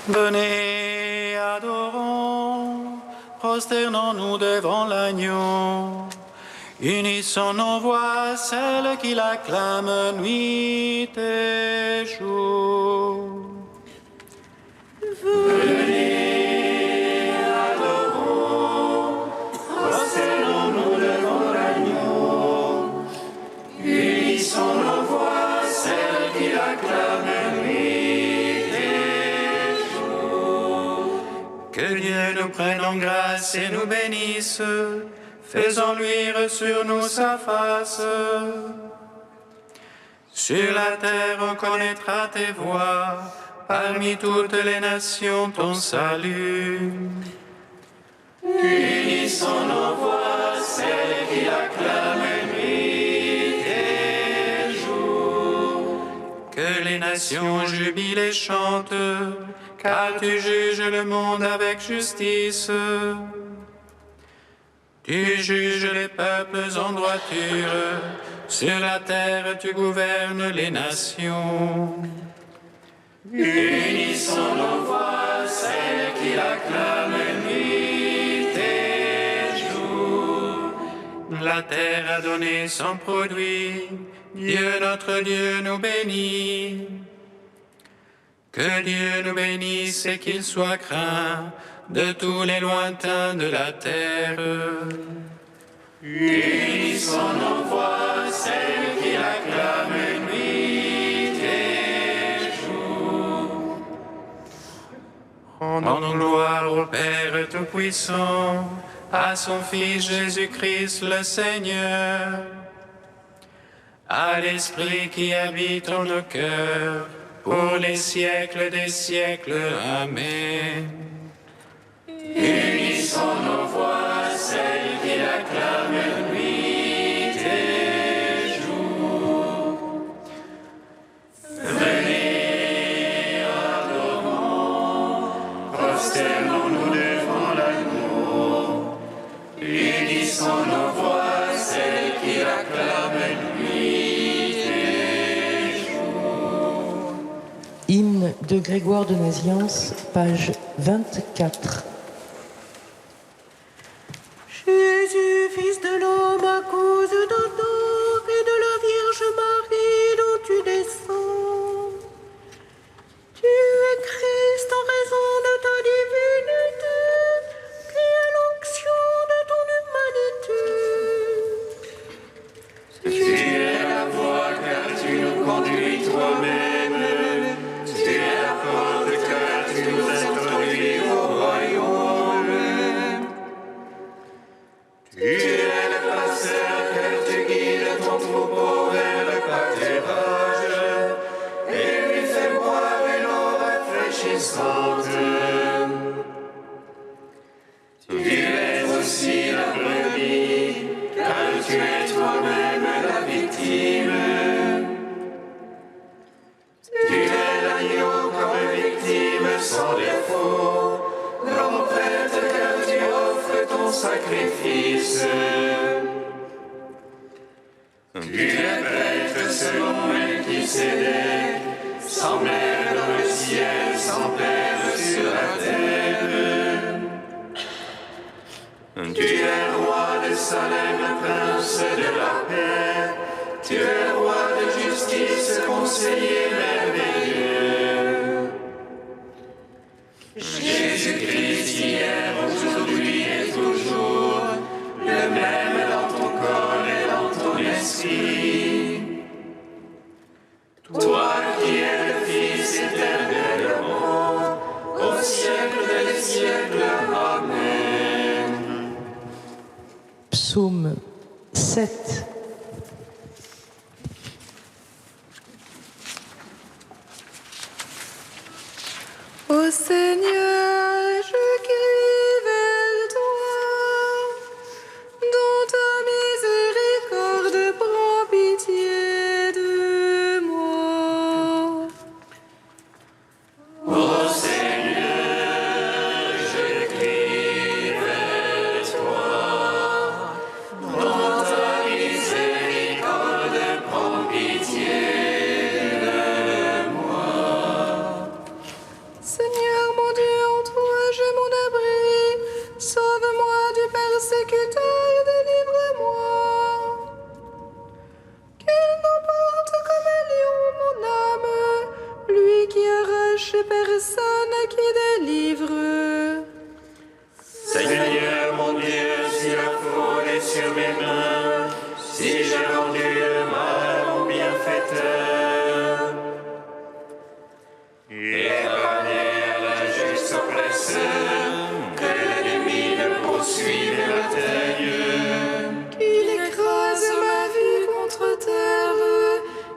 Venez, adorons, prosternons-nous devant l'agneau. Unissons nos voix, celles qui l'acclament nuit et jour. Venez, adorons, prosternons-nous devant l'agneau. Unissons nos voix, celles qui l'acclament nuit et jour. Que Dieu nous prenne en grâce et nous bénisse. Faisons luire sur nous sa face. Sur la terre on connaîtra tes voies, parmi toutes les nations ton salut. Unissons nos voix, celles qui acclament nuit et jour. Que les nations jubilent et chantent, car tu juges le monde avec justice. Tu juges les peuples en droiture, sur la terre tu gouvernes les nations. Unissons nos voix, celles qui l'acclament nuit et jour. La terre a donné son produit, Dieu notre Dieu nous bénit. Que Dieu nous bénisse et qu'il soit craint de tous les lointains de la terre. Unissons nos voix, celles qui l'acclament nuit et jour. Rendons gloire au Père Tout-Puissant, à son Fils Jésus-Christ le Seigneur, à l'Esprit qui habite en nos cœurs, pour les siècles des siècles. Amen. Unissons nos voix, celles qui l'acclament nuit et jour. Venez, adorons, prosternons-nous devant l'agneau. Unissons nos voix, celles qui l'acclament nuit et jour. Hymne de Grégoire de Nazianze, page 24. Jésus, Fils de l'homme, à cause d'Adam et de la Vierge Marie dont tu descends. Tu es Christ en raison de ta divinité, qui est l'onction de ton humanité. Tu es la voie car tu nous conduis toi-même. Tu es la porte car tu nous introduis au royaume. Tu es le pasteur car tu guides ton troupeau vers le pâturage et lui fais boire une eau rafraîchissante. Tu es aussi la brebis car tu es toi-même la victime. Tu es l'agneau comme victime sans défaut, l'homme prêtre car tu offres ton sacrifice. Tu es prêtre selon Melchisédek, sans mère dans le ciel, sans père sur la terre. Tu es roi de Salem, prince de la paix. Tu es roi de justice, conseiller merveilleux. Jésus-Christ, hier, aujourd'hui et toujours, le même dans ton corps et dans ton esprit. Toi qui es le Fils éternellement, au siècle des siècles. Amen. Psaume 7. Ô Seigneur, je crie vers toi, dans ta miséricorde, prends pitié de moi. Ô Seigneur, je crie vers toi, dans ta miséricorde, prends pitié de moi. Seigneur, mon porté sur mes mains, si j'ai rendu le mal au bienfaiteur. Épargné à la juste oppresseur, que l'ennemi ne poursuive et m'atteigne. Qu'il écrase ma vie contre terre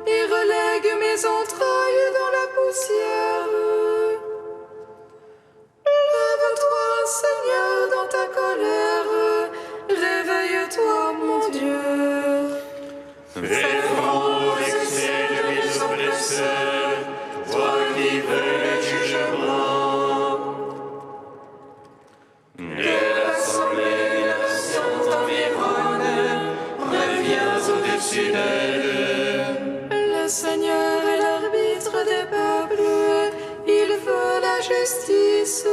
et relègue mes entrailles dans la poussière. Lève-toi, Seigneur, dans ta colère. Réveille-toi, mon Dieu. Fais front aux excès de mes oppresseurs, toi qui veux le jugement. Que l'assemblée des nations t'environne, reviens au-dessus d'elle. Le Seigneur est l'arbitre des peuples, il veut la justice.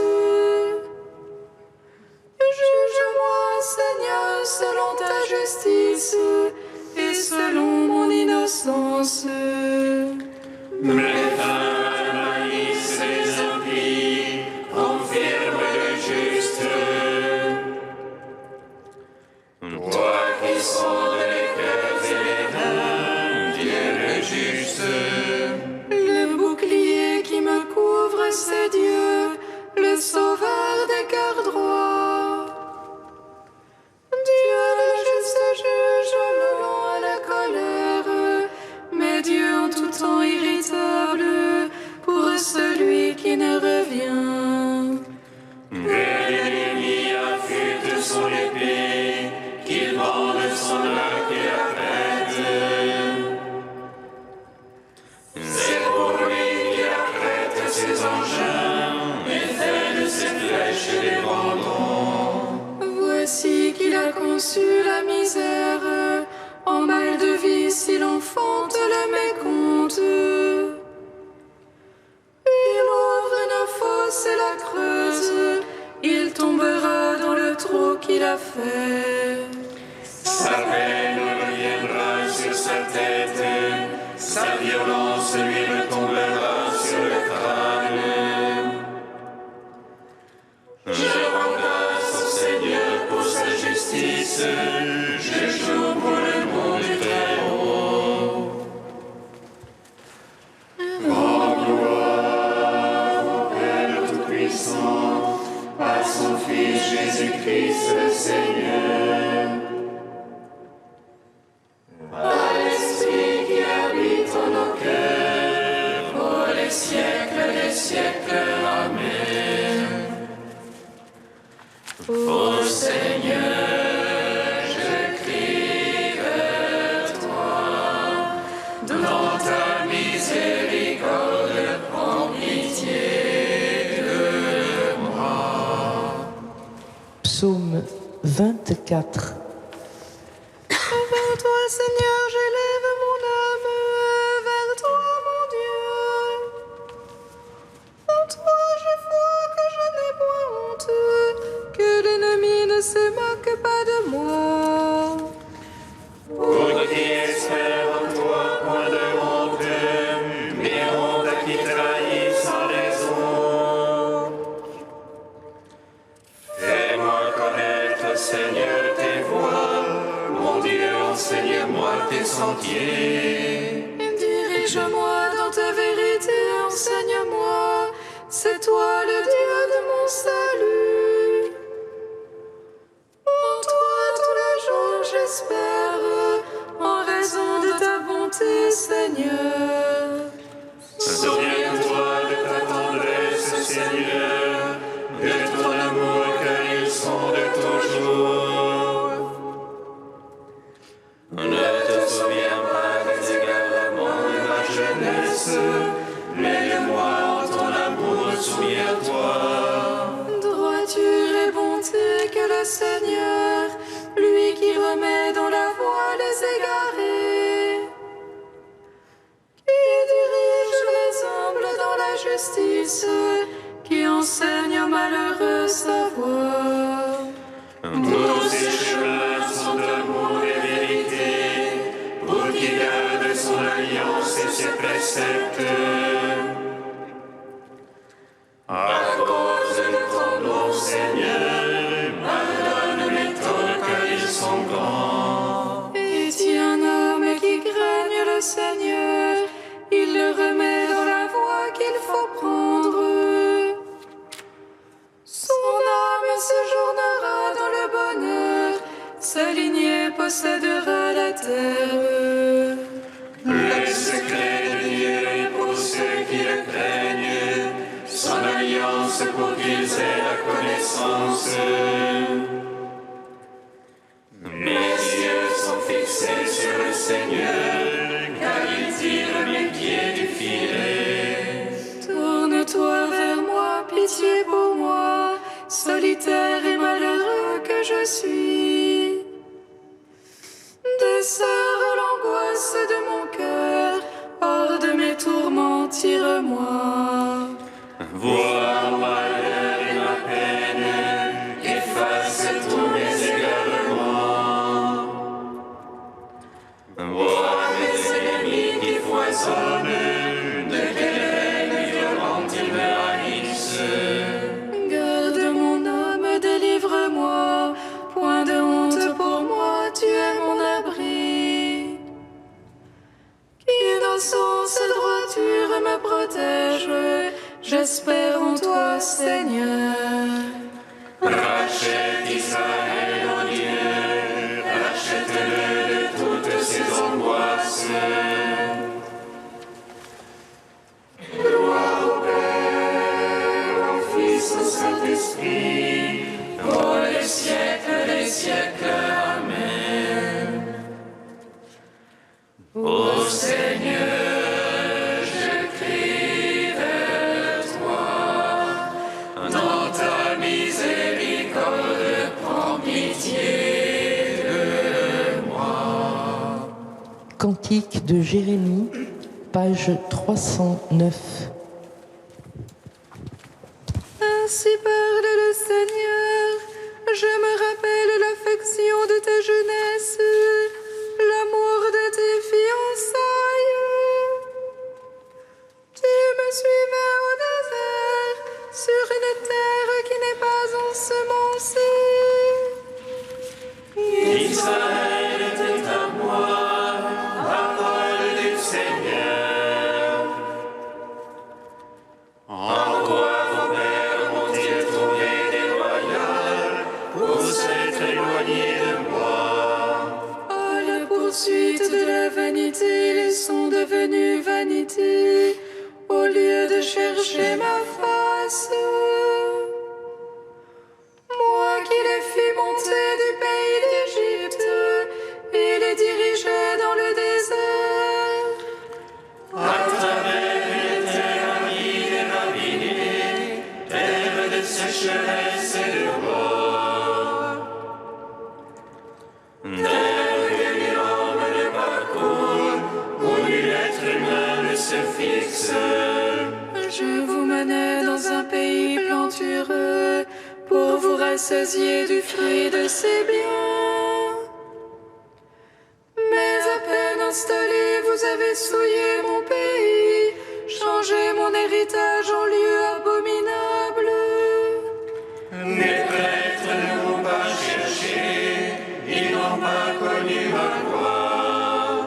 Juge-moi, Seigneur, selon ta justice et selon mon innocence. Mets fin à la malice des impies, confirme le juste. Toi qui sondes les cœurs et les reins, Dieu le juste. Le bouclier qui me couvre, c'est Dieu, le sauveur des cœurs droits. Dieu le juste juge le long à la colère, mais Dieu en tout temps irritable pour celui qui ne revient. Que l'ennemi affûte son épée, qu'il bande son arc et la prête. C'est pour lui qu'il apprête ses engins et fait de ses flèches des bandons. Voici qu'il a conçu la misère, en mal de vie s'il enfante le mécompte. Il ouvre une fosse et la creuse, il tombera dans le trou qu'il a fait. Sa peine reviendra sur sa tête, sa violence lui retombera sur le crâne. Je rends grâce au Seigneur pour sa justice, je joue pour le nom du Très-Haut. Rends gloire au Père Tout-Puissant, à son Fils Jésus-Christ le Seigneur. À l'Esprit qui habite en nos cœurs, pour les siècles des siècles. Amen. Ô Seigneur, je crie vers toi, dans ta miséricorde, prends pitié de moi. Psaume 24. Vers toi, Seigneur, j'élève mon âme, vers toi, mon Dieu. En toi, je vois que je n'ai point honte, que l'ennemi ne se moque pas de moi. Pour qui espère en toi, point de honte, mais honte à qui trahit sans raison. Fais-moi connaître, Seigneur, tes voies, mon Dieu, enseigne-moi tes sentiers. Dirige-moi dans ta vérité, enseigne-moi, c'est toi le Dieu de mon salut. En toi tous les jours j'espère, en raison de ta bonté, Seigneur. Souviens-toi de ta tendresse, Seigneur, de ton amour, car ils sont de toujours. Ne te souviens pas des égarements de ma jeunesse, mais de moi en ton amour, souviens-toi. Droiture et bonté que le Seigneur, lui qui remet dans la voie les égarés, qui dirige les humbles dans la justice, qui enseigne aux malheureux sa voie. Tous ces chemins sont d'amour et vérité, pour qui garde son alliance et ses préceptes. À cause de ton nom, Seigneur, pardonne mes torts car ils sont grands. sa lignée possédera la terre. Le secret de Dieu pour ceux qui le craignent, son alliance pour qu'ils aient la connaissance. Mes yeux sont fixés sur le Seigneur, car il tire mes pieds du filet. Tourne-toi vers moi, pitié pour moi, solitaire et malheureux que je suis. Desserre l'angoisse de mon cœur, hors de mes tourments, tire-moi. Vois mon malheur et ma peine, efface tous mes égarements. Vois mes ennemis qui foisonnent, de quelle haine violente ils me haïssent. Garde mon âme, délivre-moi, point de honte pour moi, tu es mon abri. Innocence et droiture me protègent, j'espère en toi, Seigneur. Rachète Israël, ô Dieu, rachète-le de toutes ses angoisses. Gloire au Père, au Fils, au Saint-Esprit, pour les siècles des siècles. Amen. Ô Seigneur, je crie vers toi, dans ta miséricorde, prends pitié de moi. Cantique de Jérémie, page 309. Ainsi parle le Seigneur, je me rappelle l'affection de ta jeunesse, l'amour de tes fiançailles. Tu me suivais au désert, sur une terre qui n'est pas ensemencée. Israël était à moi, parole du Seigneur. En quoi vos pères m'ont-ils trouvé déloyal pour s'être éloignés de moi? À la poursuite de la vanité, ils sont devenus vanité, au lieu de chercher ma face. Moi qui les fis monter du pays d'Égypte et les dirigeais dans le désert. À travers une terre aride et ravinée, terre de sécheresse et de mort. Terre que nul homme ne parcourt, où nul être humain ne se fixe. Je vous menais dans un pays plantureux pour vous rassasier du fruit de ses biens. Mais à peine installé, vous avez souillé mon pays, changé mon héritage en lieu abominable. Les prêtres ne m'ont pas cherché, ils n'ont pas connu ma gloire.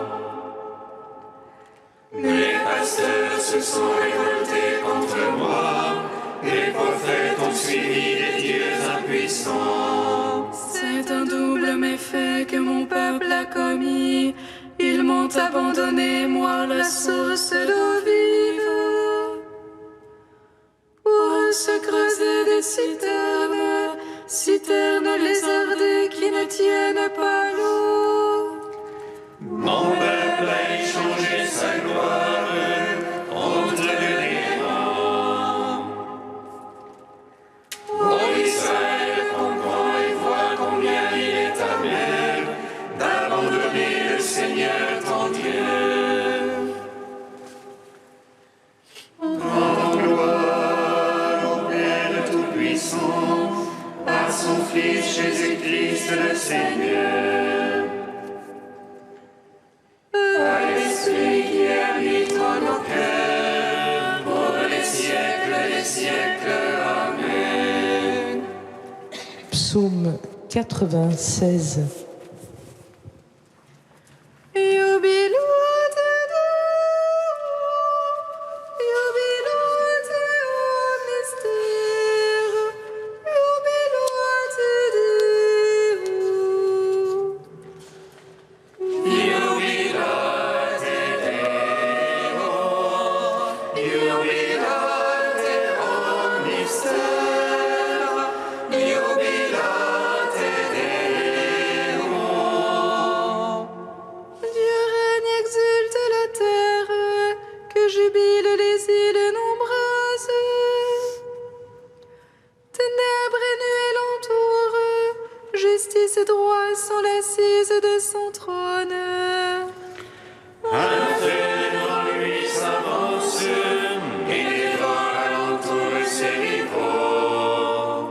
Les pasteurs se sont révoltés contre moi, les prophètes ont suivi les dieux impuissants. C'est un double méfait que mon peuple a commis. Ils m'ont abandonné, moi, la source d'eau vive. Pour se creuser des citernes, citernes lézardées qui ne tiennent pas l'eau. Mon peuple a échangé sa gloire contre le néant. Ô Israël, comprends et vois combien il est amer d'abandonner le Seigneur ton Dieu. Rends gloire au Père Tout-Puissant, à son Fils Jésus-Christ le Seigneur. À l'Esprit qui habite en nos cœurs, pour les siècles des siècles. Amen. Psaume 96. roi sur l'assise de son trône. Un feu devant lui s'avance, et des vents alentour ses rivaux.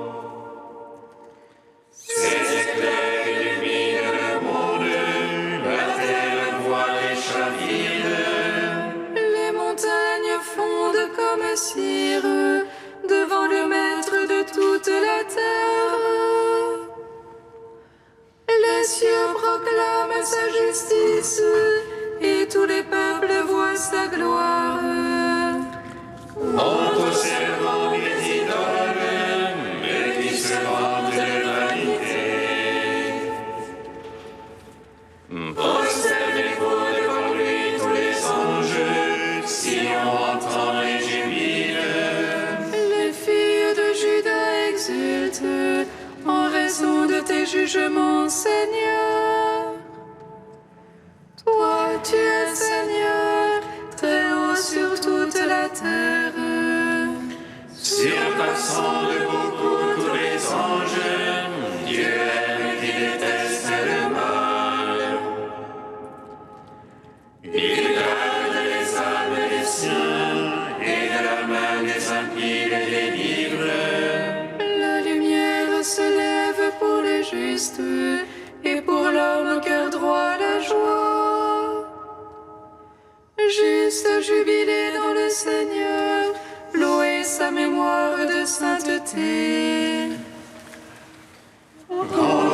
Ses éclairs illuminent le monde, la terre voit les chavirs. Les montagnes fondent comme cire devant le maître de toute la terre. Les cieux proclament sa justice et tous les peuples voient sa gloire. Honte au serment des idoles, mais qui se vantent de vanité. Prosternez-vous devant lui tous les anges, Sion entend les gémir. Les filles de Juda exultent en raison de tes jugements, Seigneur. Toi, tu es Seigneur, très haut sur toute la terre. Surpassant de beaucoup tous les anges, Dieu aime qui déteste le mal. Il garde les âmes des siens, et de la main des impies les délivre. La lumière se lève pour les justes, et pour l'homme au cœur droit la joie. Juste jubilé dans le Seigneur, louez sa mémoire de sainteté. En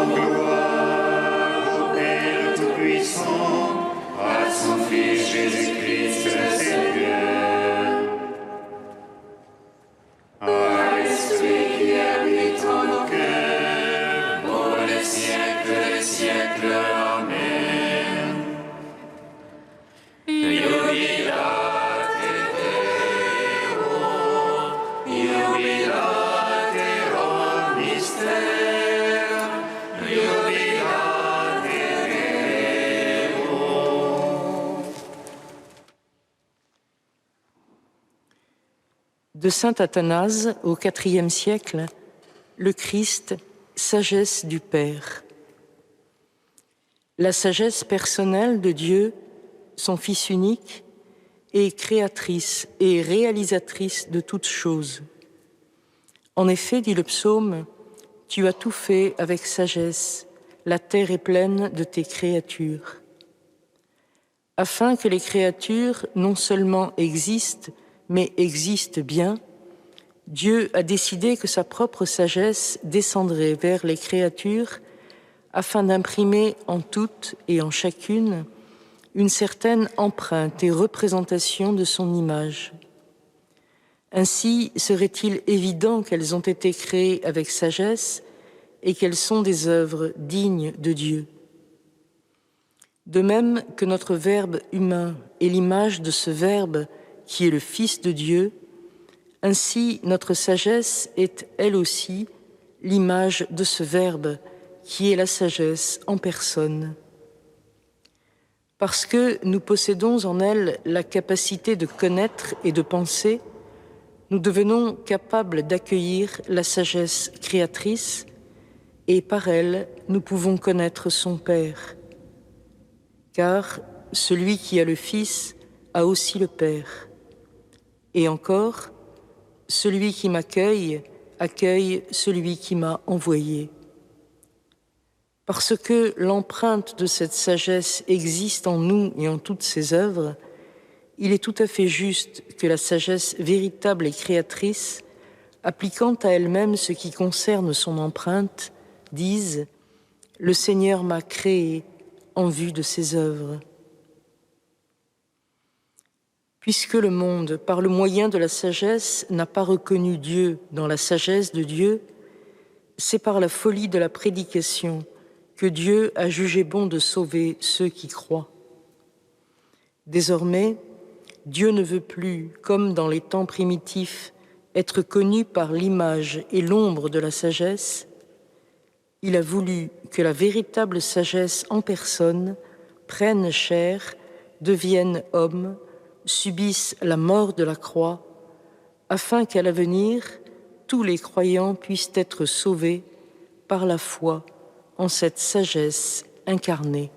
gloire au Père Tout-Puissant, à son Fils Jésus-Christ le Seigneur. À l'Esprit qui habite en nos cœurs, pour les siècles des siècles. Amen. Jubilate Deo, jubilate o mystère, jubilate Deo. De saint Athanase au IVe siècle, le Christ, sagesse du Père. La sagesse personnelle de Dieu, son Fils unique, est créatrice et réalisatrice de toutes choses. En effet, dit le psaume, « Tu as tout fait avec sagesse, la terre est pleine de tes créatures. » Afin que les créatures non seulement existent, mais existent bien, Dieu a décidé que sa propre sagesse descendrait vers les créatures afin d'imprimer en toutes et en chacune une certaine empreinte et représentation de son image. Ainsi serait-il évident qu'elles ont été créées avec sagesse et qu'elles sont des œuvres dignes de Dieu. De même que notre Verbe humain est l'image de ce Verbe qui est le Fils de Dieu, ainsi notre sagesse est elle aussi l'image de ce Verbe qui est la sagesse en personne. Parce que nous possédons en elle la capacité de connaître et de penser, nous devenons capables d'accueillir la sagesse créatrice et par elle, nous pouvons connaître son Père. Car celui qui a le Fils a aussi le Père. Et encore, celui qui m'accueille accueille celui qui m'a envoyé. Parce que l'empreinte de cette sagesse existe en nous et en toutes ses œuvres, il est tout à fait juste que la sagesse véritable et créatrice, appliquant à elle-même ce qui concerne son empreinte, dise « Le Seigneur m'a créé en vue de ses œuvres ». Puisque le monde, par le moyen de la sagesse, n'a pas reconnu Dieu dans la sagesse de Dieu, c'est par la folie de la prédication que Dieu a jugé bon de sauver ceux qui croient. Désormais, Dieu ne veut plus, comme dans les temps primitifs, être connu par l'image et l'ombre de la sagesse. Il a voulu que la véritable sagesse en personne prenne chair, devienne homme, subisse la mort de la croix, afin qu'à l'avenir, tous les croyants puissent être sauvés par la foi en cette sagesse incarnée.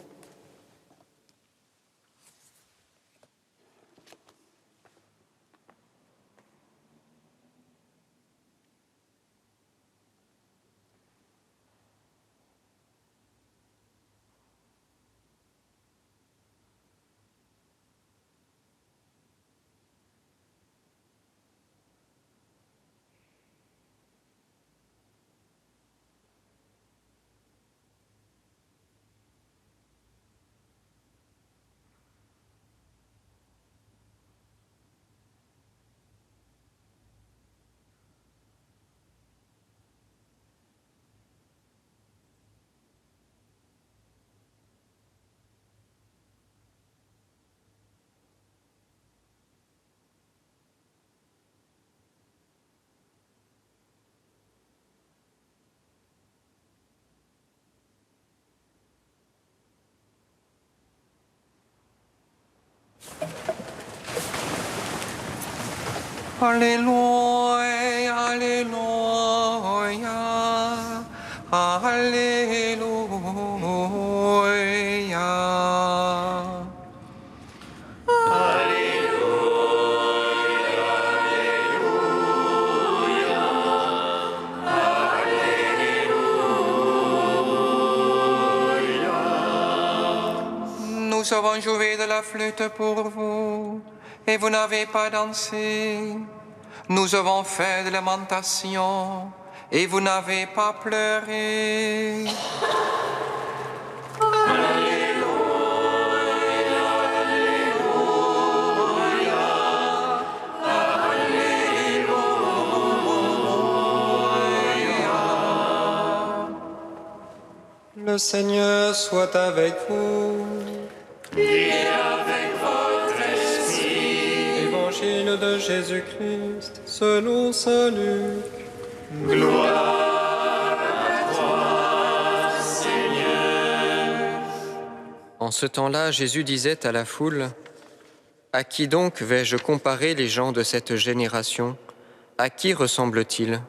Alléluia, Alléluia, Alléluia. Nous avons joué de la flûte pour vous, et vous n'avez pas dansé. Nous avons fait de lamentation, et vous n'avez pas pleuré. Le Seigneur soit avec vous. Et avec votre esprit. Évangile de Jésus-Christ, selon saint Luc. Gloire à toi, Seigneur. En ce temps-là, Jésus disait à la foule, « À qui donc vais-je comparer les gens de cette génération? À qui ressemblent-ils ?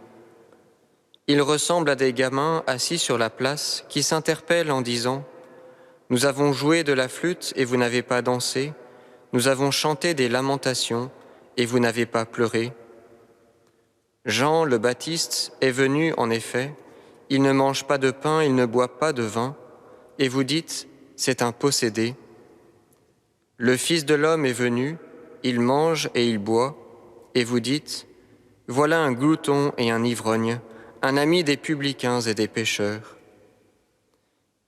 Ils ressemblent à des gamins assis sur la place qui s'interpellent en disant « Nous avons joué de la flûte et vous n'avez pas dansé, nous avons chanté des lamentations et vous n'avez pas pleuré. » Jean le Baptiste est venu en effet, il ne mange pas de pain, il ne boit pas de vin, et vous dites « C'est un possédé ». Le Fils de l'homme est venu, il mange et il boit, et vous dites « Voilà un glouton et un ivrogne, un ami des publicains et des pécheurs. »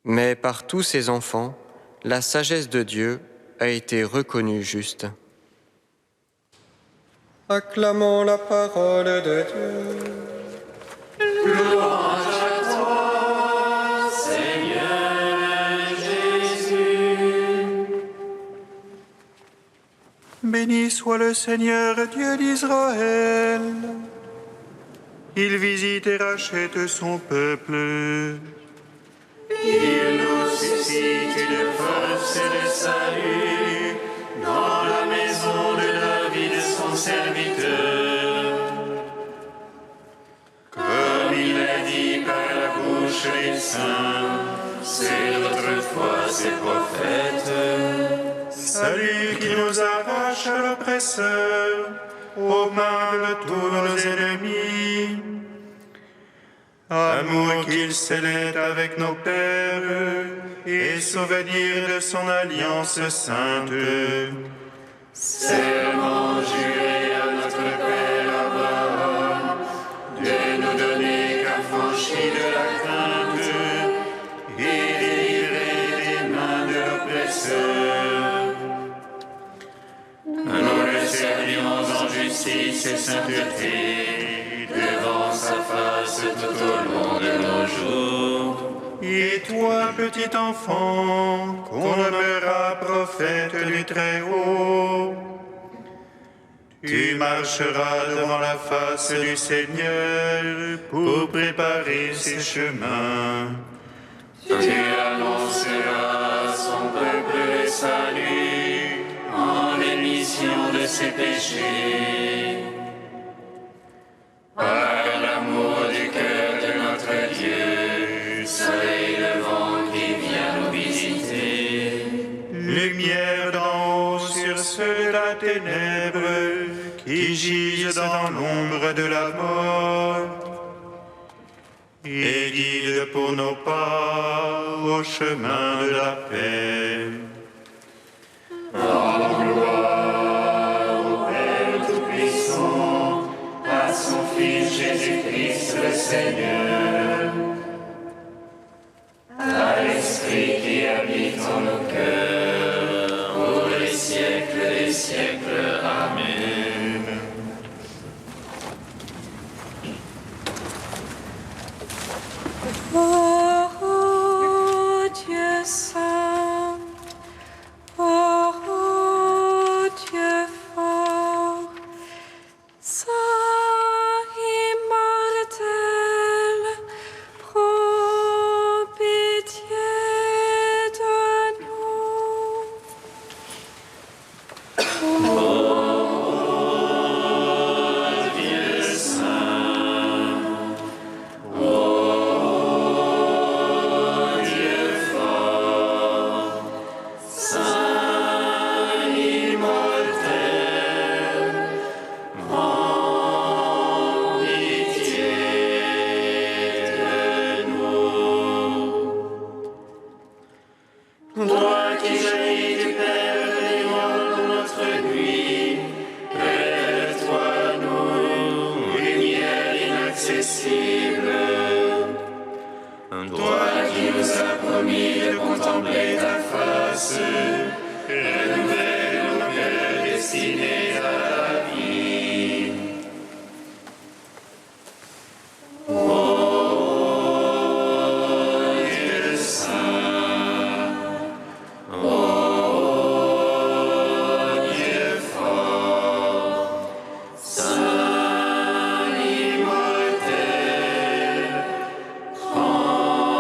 Mais par tous ces enfants, la sagesse de Dieu a été reconnue juste. Acclamons la parole de Dieu. Louange à toi, Seigneur Jésus. Béni soit le Seigneur Dieu d'Israël. Il visite et rachète son peuple. Il nous suscite une force de salut dans la maison de David, son serviteur. Comme il a dit par la bouche des saints, c'est notre foi, ses prophètes. Salut qui nous arrache à l'oppresseur, aux mains de tous nos ennemis. Amour qu'il scellait avec nos pères, et souvenir de son alliance sainte. Serment juré à notre Père Abraham, de nous donner qu'affranchis de la crainte, et délivrer des mains de l'oppresseur. Nous le servions en justice et sainteté, devant sa face tout au long de nos jours. Et toi, petit enfant, qu'on nommera prophète du Très-Haut, tu marcheras devant la face du Seigneur pour préparer ses chemins. Tu annonceras à son peuple le salut en rémission de ses péchés. Par l'amour du cœur de notre Dieu, soleil levant ténèbres, qui gisent dans l'ombre de la mort, et guide pour nos pas au chemin de la paix. En gloire au Père Tout-Puissant, à son Fils Jésus-Christ le Seigneur, à l'Esprit qui habite en nos cœurs, pour les siècles des siècles. Amen. Ô Dieu saint, ô Dieu fort, saint immortel, prends pitié de nous. Dieu saint, Dieu fort, saint immortel, prends pitié de nous. Toi qui jaillis du Père des morts pour notre nuit, révèle-toi à nous, lumière inaccessible. Toi qui nous as promis de contempler ta face, renouvelle nos cœurs destinés à la vie. Ô Dieu saint, ô Dieu fort, saint immortel, prends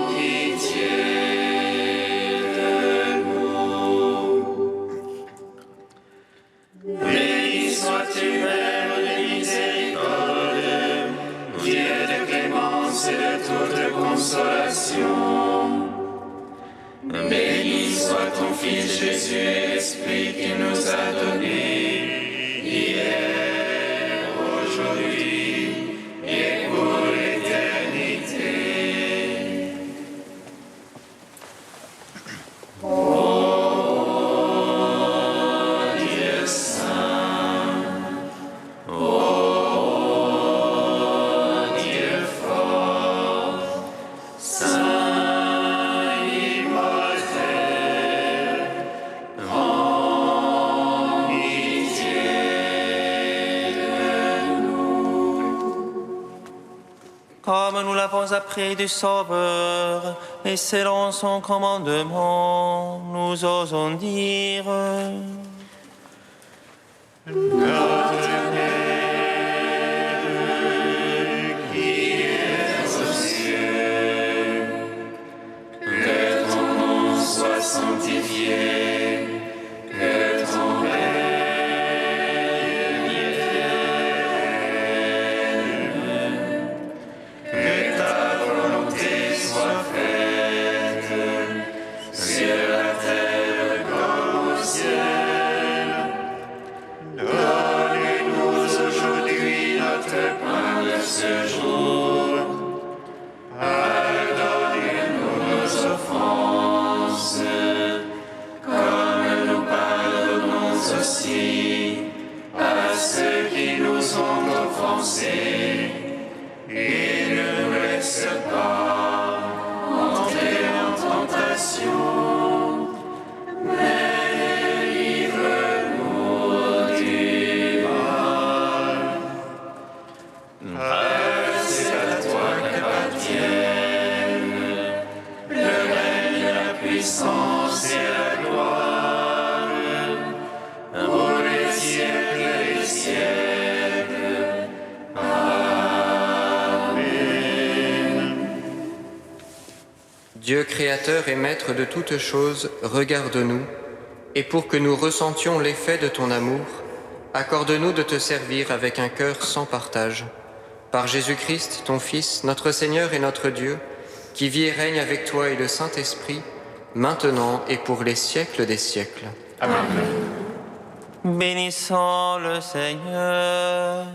pitié de nous. Béni sois-tu, Mère de miséricorde, Dieu de clémence et de toute consolation. Béni soit ton Fils Jésus et l'Esprit qu'il nous a donné, hier, aujourd'hui et pour l'éternité. Ô Dieu saint, ô Dieu fort, saint immortel, prends pitié de nous. Comme nous l'avons appris du Sauveur, et selon son commandement, nous osons dire: Notre Père, qui es aux cieux, Que ton nom soit sanctifié, que ton règne vienne, que ta volonté soit faite sur la terre comme au ciel. Donne-nous aujourd'hui notre pain de ce jour. Pardonne-nous nos offenses, comme nous pardonnons aussi à ceux qui nous ont offensés. Et ne nous laisse pas entrer en tentation, mais délivre-nous du mal. C'est à toi qu'appartiennent le règne, la puissance et la gloire, pour les siècles des siècles. Amen. Dieu créateur et maître de toutes choses, regarde-nous, et pour que nous ressentions l'effet de ton amour, accorde-nous de te servir avec un cœur sans partage. Par Jésus-Christ, ton Fils, notre Seigneur et notre Dieu, qui vit et règne avec toi et le Saint-Esprit, maintenant et pour les siècles des siècles. Amen. Bénissons le Seigneur.